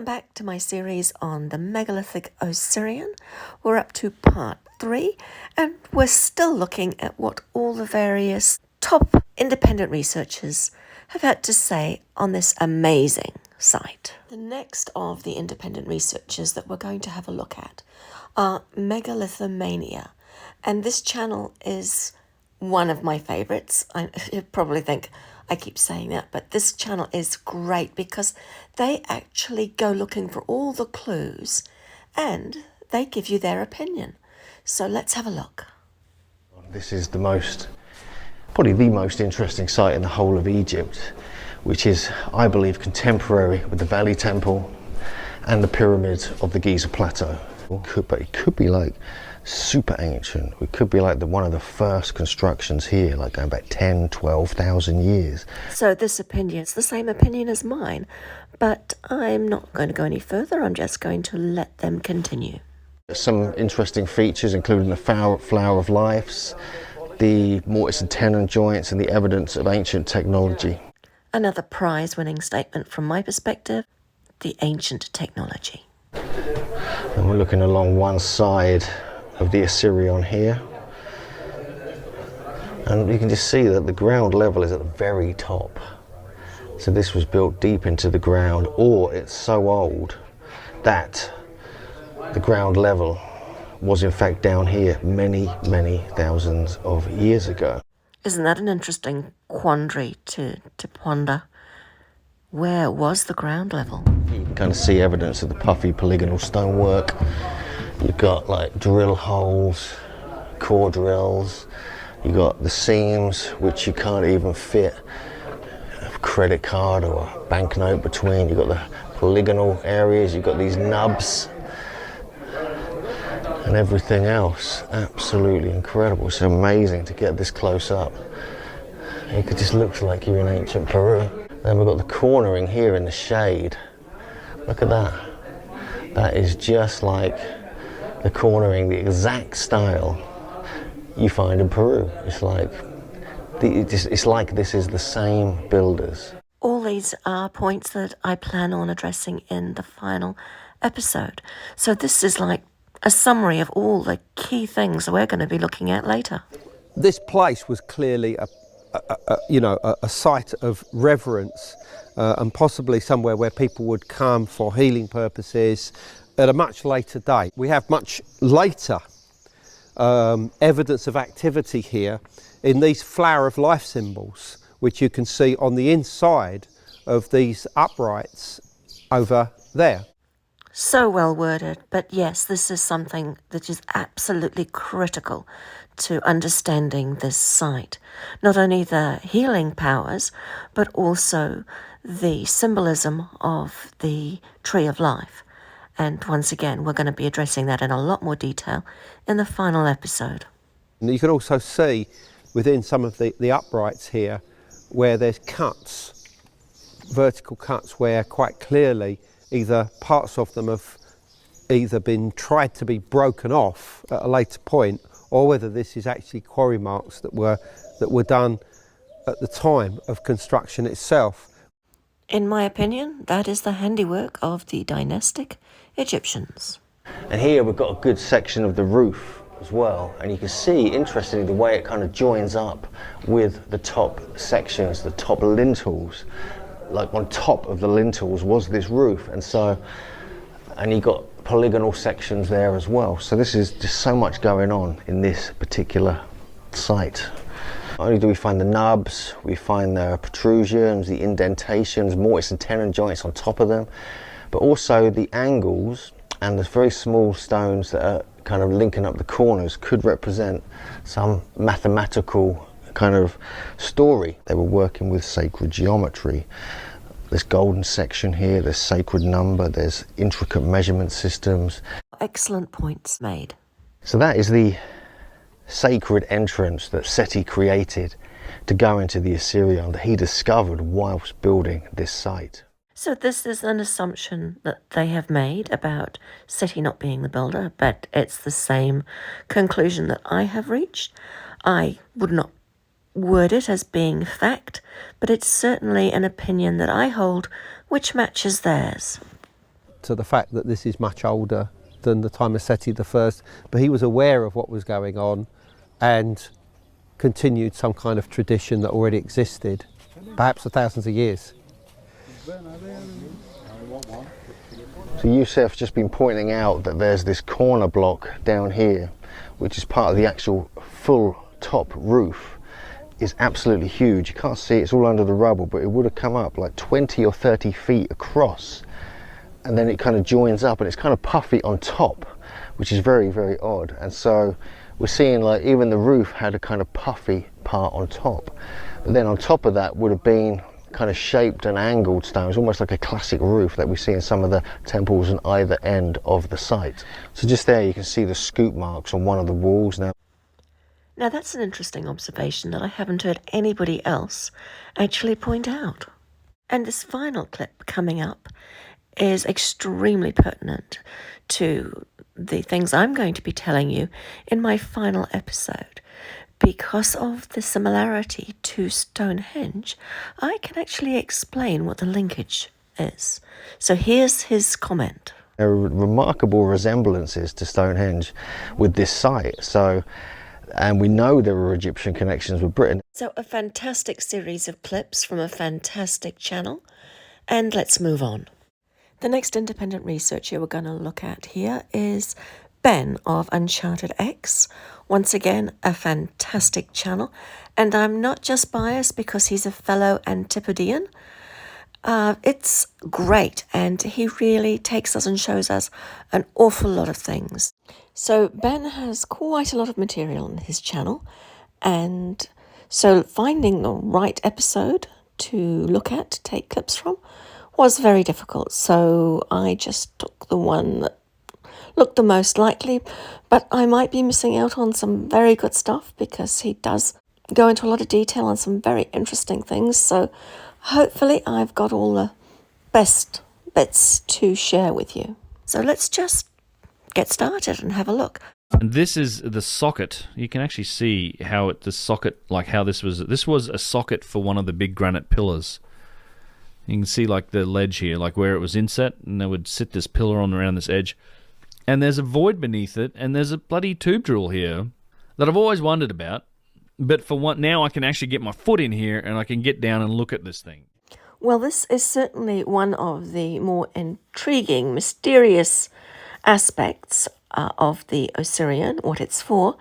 Welcome back to my series on the Megalithic Osirion. We're up to part 3 and we're still looking at what all the various top independent researchers have had to say on this amazing site. The next of the independent researchers that we're going to have a look at are Megalithomania, and this channel is one of my favorites. You probably think I keep saying that, but this channel is great because they actually go looking for all the clues and they give you their opinion. So let's have a look. This is probably the most interesting site in the whole of Egypt, which is, I believe, contemporary with the Valley Temple and the pyramids of the Giza Plateau. But it could be like super ancient. It could be like one of the first constructions here, like going back 10, 12,000 years. So this opinion is the same opinion as mine, but I'm not going to go any further. I'm just going to let them continue. Some interesting features, including the flower of life, the mortise and tenon joints, and the evidence of ancient technology. Another prize-winning statement from my perspective, the ancient technology. And we're looking along one side of the Osirion here, and you can just see that the ground level is at the very top. So this was built deep into the ground, or it's so old that the ground level was in fact down here many thousands of years ago. Isn't that an interesting quandary to ponder? Where was the ground level? You can kind of see evidence of the puffy polygonal stonework. You've got like drill holes, core drills. You've got the seams which you can't even fit a credit card or a banknote between. You've got the polygonal areas. You've got these nubs and everything else. Absolutely incredible. It's amazing to get this close up. It just looks like you're in ancient Peru. Then we've got the cornering here in the shade. Look at that. That is just like the cornering, the exact style you find in Peru. It's like this is the same builders. All these are points that I plan on addressing in the final episode. So this is like a summary of all the key things we're going to be looking at later. This place was clearly a site of reverence and possibly somewhere where people would come for healing purposes at a much later date. We have much later evidence of activity here in these flower of life symbols, which you can see on the inside of these uprights over there. So well worded, but yes, this is something that is absolutely critical to understanding this site. Not only the healing powers, but also the symbolism of the tree of life. And once again, we're going to be addressing that in a lot more detail in the final episode. And you can also see within some of the uprights here where there's cuts, vertical cuts, where quite clearly either parts of them have either been tried to be broken off at a later point, or whether this is actually quarry marks that were done at the time of construction itself. In my opinion, that is the handiwork of the dynastic Egyptians. And here we've got a good section of the roof as well, and you can see, interestingly, the way it kind of joins up with the top sections, the top lintels. Like on top of the lintels was this roof, and you got polygonal sections there as well. So this is just so much going on in this particular site. Not only do we find the nubs, we find the protrusions, the indentations, mortise and tenon joints on top of them, but also the angles and the very small stones that are kind of linking up the corners could represent some mathematical kind of story. They were working with sacred geometry. There's golden section here, there's sacred number, there's intricate measurement systems. Excellent points made. So that is the sacred entrance that Seti created to go into the Osirion that he discovered whilst building this site. So this is an assumption that they have made about Seti not being the builder, but it's the same conclusion that I have reached. I would not word it as being fact, but it's certainly an opinion that I hold which matches theirs. to the fact that this is much older than the time of Seti I, but he was aware of what was going on and continued some kind of tradition that already existed, perhaps for thousands of years. So Yusef's just been pointing out that there's this corner block down here, which is part of the actual full top roof. Is absolutely huge. You can't see it, it's all under the rubble, but it would have come up like 20 or 30 feet across, and then it kind of joins up and it's kind of puffy on top, which is very, very odd. And so we're seeing like even the roof had a kind of puffy part on top, but then on top of that would have been kind of shaped and angled stones, almost like a classic roof that we see in some of the temples on either end of the site. So just there you can see the scoop marks on one of the walls now. Now that's an interesting observation that I haven't heard anybody else actually point out. And this final clip coming up is extremely pertinent to the things I'm going to be telling you in my final episode. Because of the similarity to Stonehenge, I can actually explain what the linkage is. So here's his comment. There are remarkable resemblances to Stonehenge with this site. And we know there were Egyptian connections with Britain. So a fantastic series of clips from a fantastic channel. And let's move on. The next independent researcher we're going to look at here is Ben of Uncharted X. Once again, a fantastic channel. And I'm not just biased because he's a fellow Antipodean. It's great, and he really takes us and shows us an awful lot of things. So Ben has quite a lot of material on his channel, and so finding the right episode to look at, to take clips from, was very difficult. So I just took the one that looked the most likely, but I might be missing out on some very good stuff because he does go into a lot of detail on some very interesting things. So hopefully I've got all the best bits to share with you. So let's just get started and have a look. And this is the socket. You can actually see how the socket, like how this was a socket for one of the big granite pillars. You can see like the ledge here, like where it was inset, and they would sit this pillar on around this edge. And there's a void beneath it, and there's a bloody tube drill here that I've always wondered about. But for one, now I can actually get my foot in here and I can get down and look at this thing. Well, this is certainly one of the more intriguing, mysterious aspects of the Osirion, what it's for,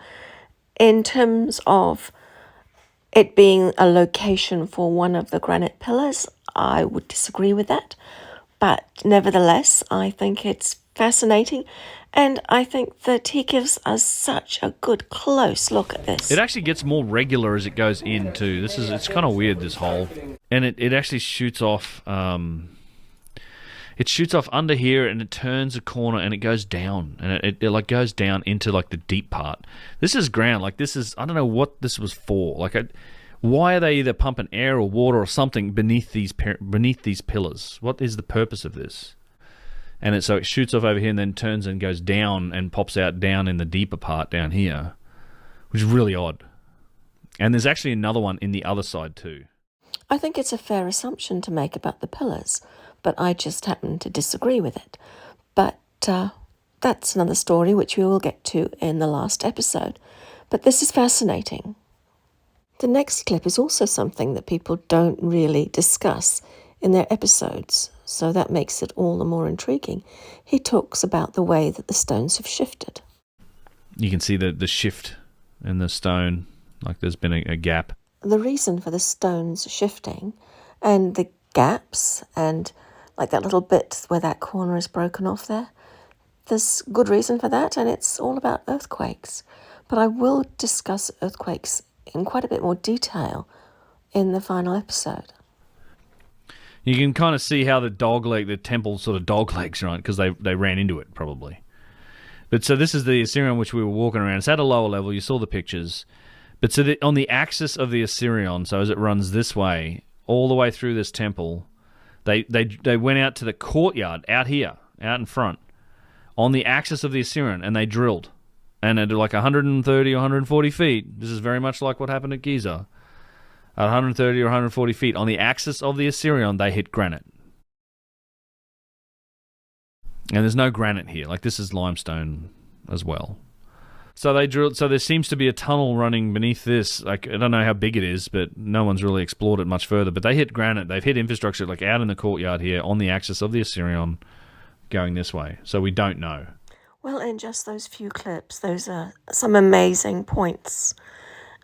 in terms of it being a location for one of the granite pillars. I would disagree with that, but nevertheless, I think it's fascinating, and I think that he gives us such a good close look at this. It actually gets more regular as it goes in too. It's kind of weird, this hole, and it actually shoots off. It shoots off under here, and it turns a corner, and it goes down, and it like goes down into like the deep part. This is ground. Like this is, I don't know what this was for. Like why are they either pumping air or water or something beneath these pillars? What is the purpose of this? And so it shoots off over here and then turns and goes down and pops out down in the deeper part down here, which is really odd. And there's actually another one in the other side too. I think it's a fair assumption to make about the pillars, but I just happen to disagree with it. But that's another story which we will get to in the last episode. But this is fascinating. The next clip is also something that people don't really discuss in their episodes, so that makes it all the more intriguing. He talks about the way that the stones have shifted. You can see the shift in the stone, like there's been a gap. The reason for the stones shifting and the gaps and like that little bit where that corner is broken off there's good reason for that, and it's all about earthquakes. But I will discuss earthquakes in quite a bit more detail in the final episode. You can kind of see how the temple sort of dog legs, right? Because they ran into it, probably. But so this is the Osirion which we were walking around. It's at a lower level. You saw the pictures. But so on the axis of the Osirion, so as it runs this way, all the way through this temple, they went out to the courtyard, out here, out in front, on the axis of the Osirion, and they drilled. And at like 130 or 140 feet, this is very much like what happened at Giza. At 130 or 140 feet, on the axis of the Osirion, they hit granite. And there's no granite here. Like, this is limestone as well. So they drilled. So there seems to be a tunnel running beneath this. Like, I don't know how big it is, but no one's really explored it much further. But they hit granite. They've hit infrastructure like out in the courtyard here on the axis of the Osirion, going this way. So we don't know. Well, in just those few clips, those are some amazing points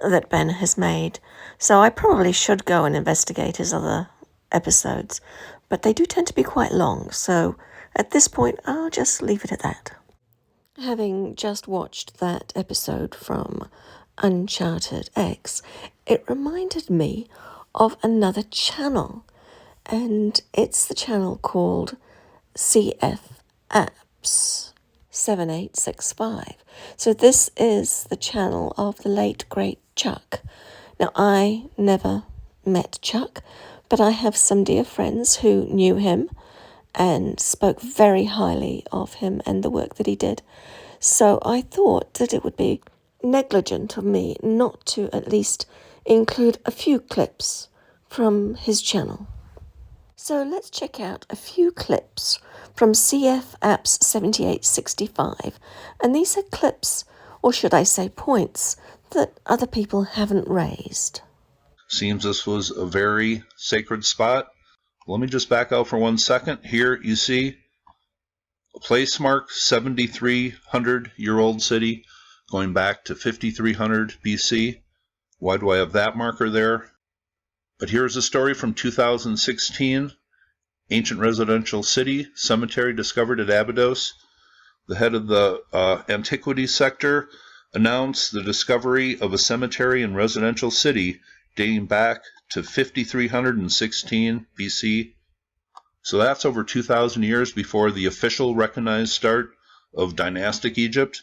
that Ben has made. So I probably should go and investigate his other episodes, but they do tend to be quite long. So at this point, I'll just leave it at that. Having just watched that episode from Uncharted X, it reminded me of another channel, and it's the channel called CF Apps 7865. So this is the channel of the late great Chuck. Now, I never met Chuck, but I have some dear friends who knew him and spoke very highly of him and the work that he did. So I thought that it would be negligent of me not to at least include a few clips from his channel. So let's check out a few clips from CF Apps 7865. And these are clips, or should I say points, that other people haven't raised. Seems this was a very sacred spot. Let me just back out for 1 second. Here you see a place mark, 7,300-year-old city, going back to 5,300 BC. Why do I have that marker there? But here's a story from 2016. Ancient residential city, cemetery discovered at Abydos. The head of the antiquities sector announced the discovery of a cemetery and residential city dating back to 5,316 BC. So that's over 2,000 years before the official recognized start of dynastic Egypt.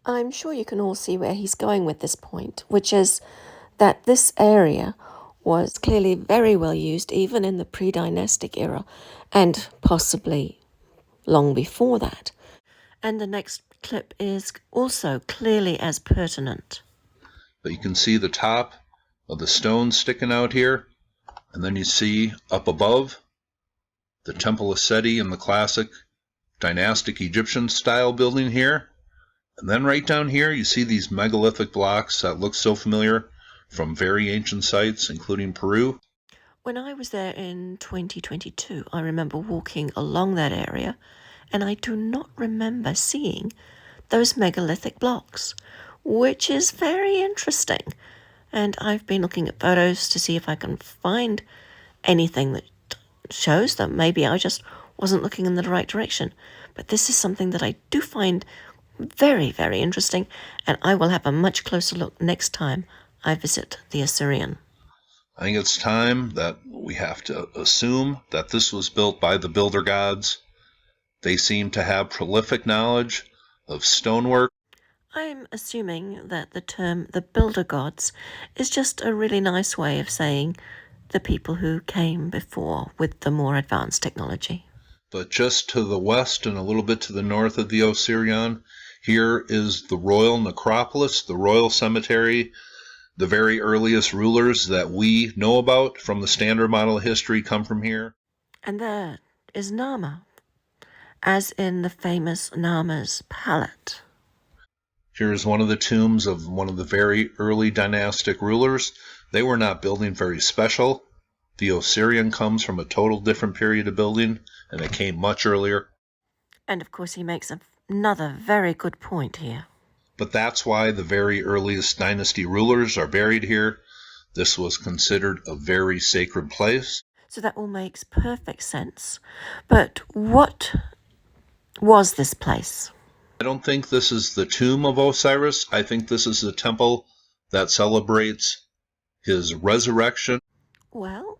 I'm sure you can all see where he's going with this point, which is that this area was clearly very well used even in the pre-dynastic era and possibly long before that. And the next clip is also clearly as pertinent. But you can see the top of the stone sticking out here, and then you see up above the Temple of Seti and the classic dynastic Egyptian style building here. And then right down here you see these megalithic blocks that look so familiar from very ancient sites, including Peru. When I was there in 2022, I remember walking along that area, and I do not remember seeing those megalithic blocks, which is very interesting. And I've been looking at photos to see if I can find anything that shows them. Maybe I just wasn't looking in the right direction. But this is something that I do find very, very interesting, and I will have a much closer look next time I visit the Osirion. I think it's time that we have to assume that this was built by the builder gods. They seem to have prolific knowledge of stonework. I'm assuming that the term the builder gods is just a really nice way of saying the people who came before with the more advanced technology. But just to the west and a little bit to the north of the Osirion, here is the royal necropolis, the royal cemetery. The very earliest rulers that we know about from the standard model of history come from here. And there is Nama, as in the famous Nama's palette. Here's one of the tombs of one of the very early dynastic rulers. They were not building very special. The Osirion comes from a total different period of building, and it came much earlier. And of course he makes another very good point here. But that's why the very earliest dynasty rulers are buried here. This was considered a very sacred place. So that all makes perfect sense. But what was this place? I don't think this is the tomb of Osiris. I think this is the temple that celebrates his resurrection. Well,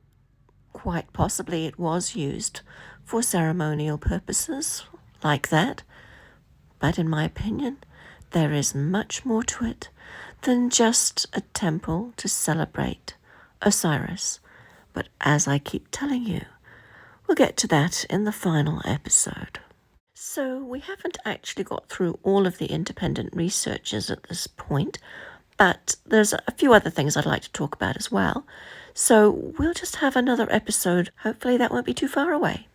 quite possibly it was used for ceremonial purposes like that. But in my opinion, there is much more to it than just a temple to celebrate Osiris. But as I keep telling you, we'll get to that in the final episode. So we haven't actually got through all of the independent researchers at this point, but there's a few other things I'd like to talk about as well. So we'll just have another episode. Hopefully that won't be too far away.